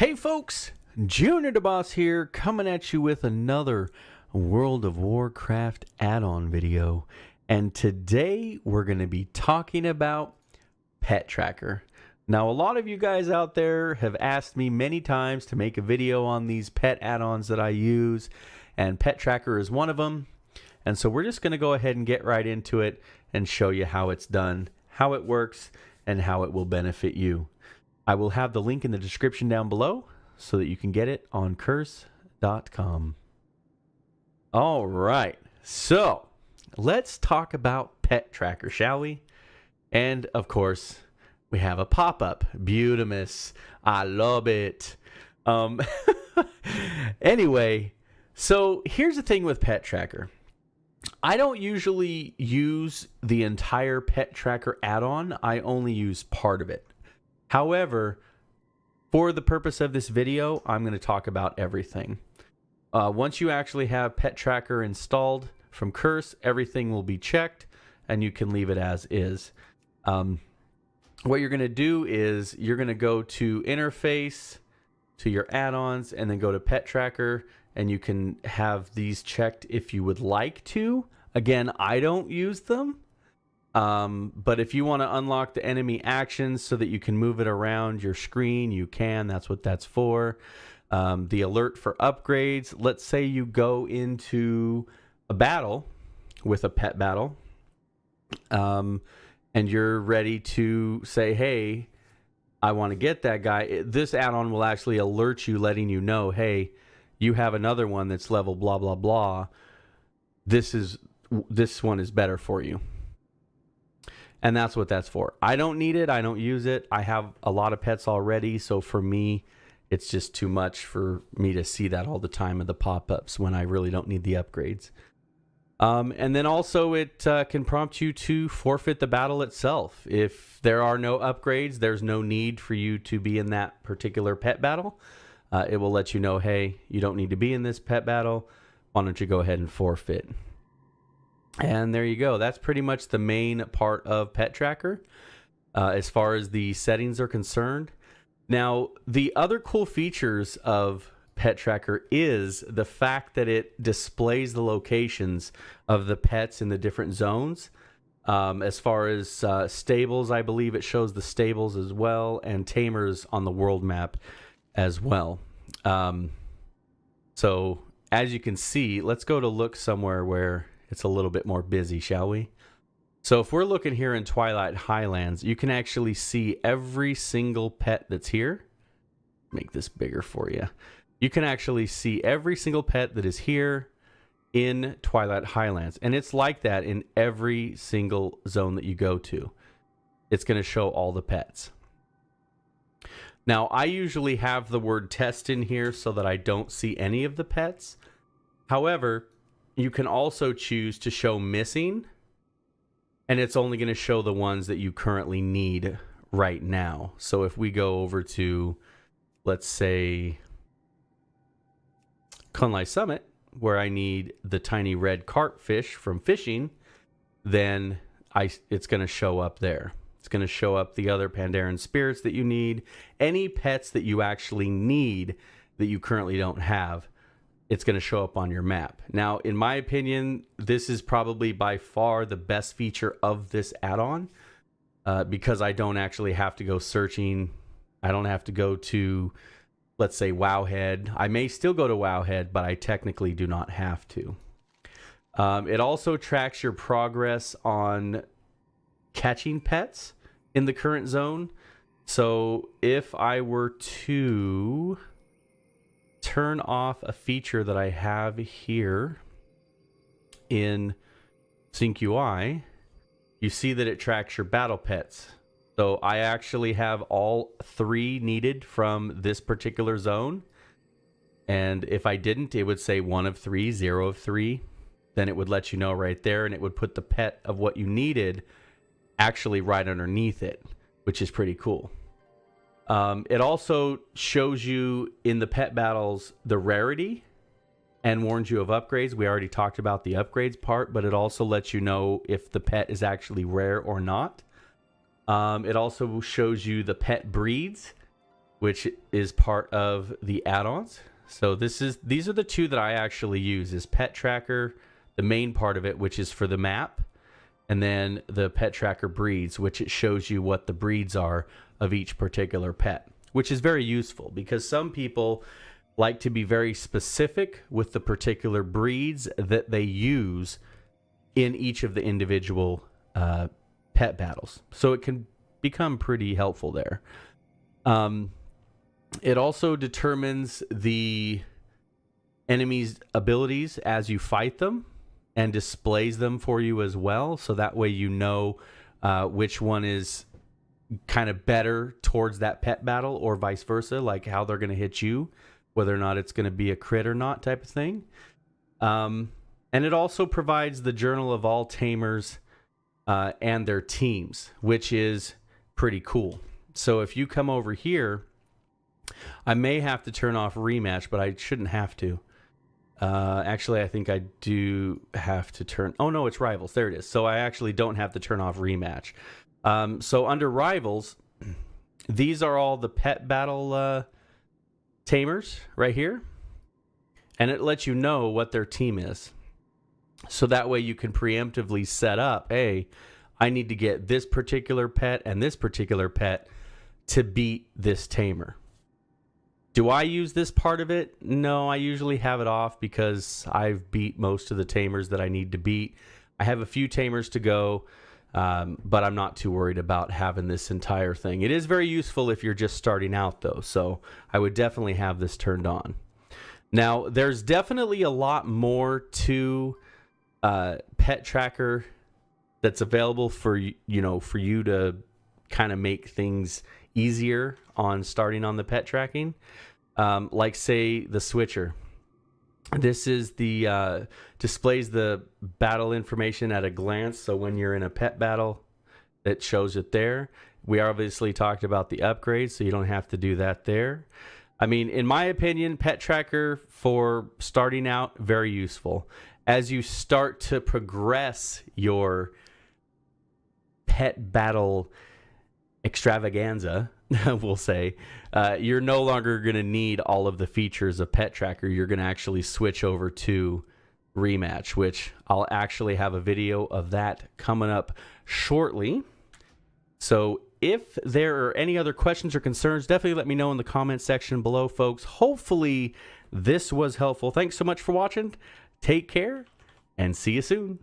Hey folks, JuniorDeBoss here, coming at you with another World of Warcraft add-on video. And today we're going to be talking about PetTracker. Now, a lot of you guys out there have asked me many times to make a video on these pet add-ons that I use, and PetTracker is one of them. And so we're just going to go ahead and get right into it and show you how it's done, how it works, and how it will benefit you. I will have the link in the description down below so that you can get it on curse.com. All right, so let's talk about PetTracker, shall we? And of course, we have a pop-up. Beautimous. I love it. Anyway, so here's the thing with PetTracker. I don't usually use the entire PetTracker add-on. I only use part of it. However, for the purpose of this video, I'm going to talk about everything. Once you actually have PetTracker installed from Curse, everything will be checked and you can leave it as is. What you're going to do is you're going to go to Interface, to your add-ons, and then go to PetTracker, and you can have these checked if you would like to. Again, I don't use them. But if you want to unlock the enemy actions so that you can move it around your screen, you can. That's what that's for. The alert for upgrades. Let's say you go into a battle with a pet battle, and you're ready to say, hey, I want to get that guy. This add-on will actually alert you, letting you know, hey, you have another one that's level blah, blah, blah. This one is better for you. And that's what that's for. I don't need it. I don't use it. I have a lot of pets already. So for me, it's just too much for me to see that all the time in the pop-ups when I really don't need the upgrades. And then also it can prompt you to forfeit the battle itself. If there are no upgrades, there's no need for you to be in that particular pet battle. It will let you know, hey, you don't need to be in this pet battle. Why don't you go ahead and forfeit? And there you go. That's pretty much the main part of PetTracker as far as the settings are concerned. Now, the other cool features of PetTracker is the fact that it displays the locations of the pets in the different zones. As far as stables, I believe it shows the stables as well, and tamers on the world map as well. So as you can see, let's go to look somewhere where it's a little bit more busy, shall we? So if we're looking here in Twilight Highlands, you can actually see every single pet that's here. Make this bigger for you. You can actually see every single pet that is here in Twilight Highlands. And it's like that in every single zone that you go to. It's going to show all the pets. Now, I usually have the word test in here so that I don't see any of the pets. However, you can also choose to show missing, and it's only going to show the ones that you currently need right now. So if we go over to, let's say, Kunlai Summit, where I need the tiny red carpfish from fishing, then it's going to show up there. It's going to show up the other Pandaren spirits that you need. Any pets that you actually need that you currently don't have, it's going to show up on your map. Now, in my opinion, this is probably by far the best feature of this add-on because I don't actually have to go searching. I don't have to go to, let's say, Wowhead. I may still go to Wowhead, but I technically do not have to. It also tracks your progress on catching pets in the current zone. So if I were to turn off a feature that I have here in Sync UI, you see that it tracks your battle pets. So I actually have all 3 needed from this particular zone. And if I didn't, it would say 1 of 3, 0 of 3. Then it would let you know right there, and it would put the pet of what you needed actually right underneath it, which is pretty cool. It also shows you in the pet battles the rarity and warns you of upgrades. We already talked about the upgrades part, but it also lets you know if the pet is actually rare or not. It also shows you the pet breeds, which is part of the add-ons. So these are the two that I actually use, is PetTracker, the main part of it, which is for the map, and then the PetTracker breeds, which it shows you what the breeds are of each particular pet, which is very useful because some people like to be very specific with the particular breeds that they use in each of the individual pet battles. So it can become pretty helpful there. It also determines the enemy's abilities as you fight them and displays them for you as well. So that way you know which one is kind of better towards that pet battle or vice versa, like how they're going to hit you, whether or not it's going to be a crit or not type of thing. And it also provides the journal of all tamers and their teams, which is pretty cool. So if you come over here, I may have to turn off rematch, but I shouldn't have to. Actually, I think I do have to turn... Oh, no, it's rivals. There it is. So I actually don't have to turn off rematch. So under rivals, these are all the pet battle tamers right here. And it lets you know what their team is. So that way you can preemptively set up, hey, I need to get this particular pet and this particular pet to beat this tamer. Do I use this part of it? No, I usually have it off because I've beat most of the tamers that I need to beat. I have a few tamers to go, but I'm not too worried about having this entire thing. It is very useful if you're just starting out, though, so I would definitely have this turned on. Now, there's definitely a lot more to PetTracker that's available for for you to kind of make things easier on starting on the pet tracking. Like say the switcher. This is the displays the battle information at a glance. So when you're in a pet battle, it shows it there. We obviously talked about the upgrades, so you don't have to do that there. I mean, in my opinion, PetTracker for starting out, very useful. As you start to progress your pet battle extravaganza, we'll say, you're no longer going to need all of the features of PetTracker. You're going to actually switch over to rematch, which I'll actually have a video of that coming up shortly. So if there are any other questions or concerns, definitely let me know in the comment section below, folks. Hopefully this was helpful. Thanks so much for watching. Take care and see you soon.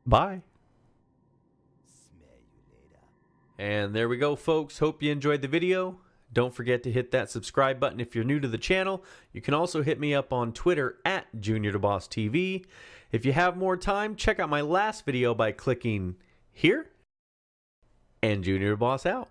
Bye. And there we go, folks. Hope you enjoyed the video. Don't forget to hit that subscribe button if you're new to the channel. You can also hit me up on Twitter at JuniorDeBoss TV. If you have more time, check out my last video by clicking here. And JuniorDeBoss out.